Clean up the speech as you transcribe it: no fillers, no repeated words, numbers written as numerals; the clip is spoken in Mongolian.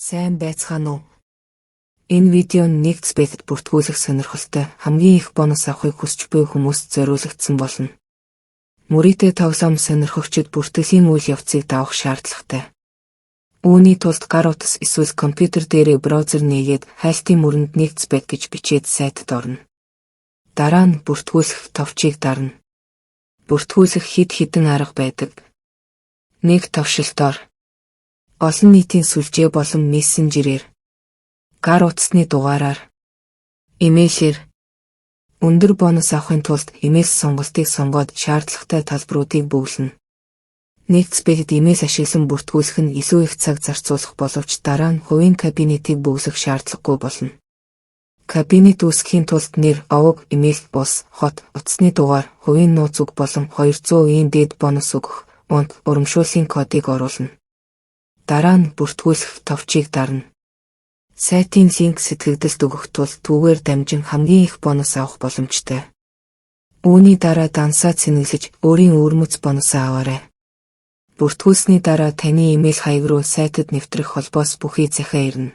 Сайн байцгаана уу? Энэ видео нь нэгдсбэтэд бүртгүүлэх сонирхолтой хамгийн их бонус авахыг хүсч буй хүмүүст зориулагдсан болно. Мөрийтэй тоглоом сонирхогчид бүртгэлийн үйл явцыг давах шаардлагатай. Үүний тулд гар утас эсвэл компьютер дээрээ браузер нээгээд хайлтын мөрөнд нэгдсбэт гэж бичээд сайтад орно. Дараа нь бүртгүүлэх товчийг дарна. Бүртгүүлэх хэд хэдэн арга байдаг. 1. Товшилтоор. Олон нийтийн сүлжээ болон мессенжерээр, гар утасны дугаараар, имэйлээр. Өндөр бонус авахын тулд имэйл сонголтыг сонгоод шаардлагатай талбаруудыг бөглөнө. Нэгдсбэтэд имэйл ашиглан бүртгүүлэх нь илүү их цаг зарцуулах боловч дараа нь хувийн кабинетийг бөглөх шаардлагагүй болно. Кабинет үүсгэхийн тулд нэр, овог, имэйл, бус, хот, утасны дугаар, хувийн нууц үг болон 200-ийн дээд бонус өгөх, урамшууллын кодыг оруулна. Дараа нь бүртгүүлэх товчийг дарна. Сайтын линк сэтгэгдэлд өгөх тул түүгээр дамжин хамгийн их бонус авах боломжтой. Үүний дараа дансаа цэнэглэж өөрийн өвөрмөц бонусаа аваарай. Бүртгүүлсний дараа таны имэйл хаяг руу сайтад нэвтрэх холбоос бүхий захиа ирнэ.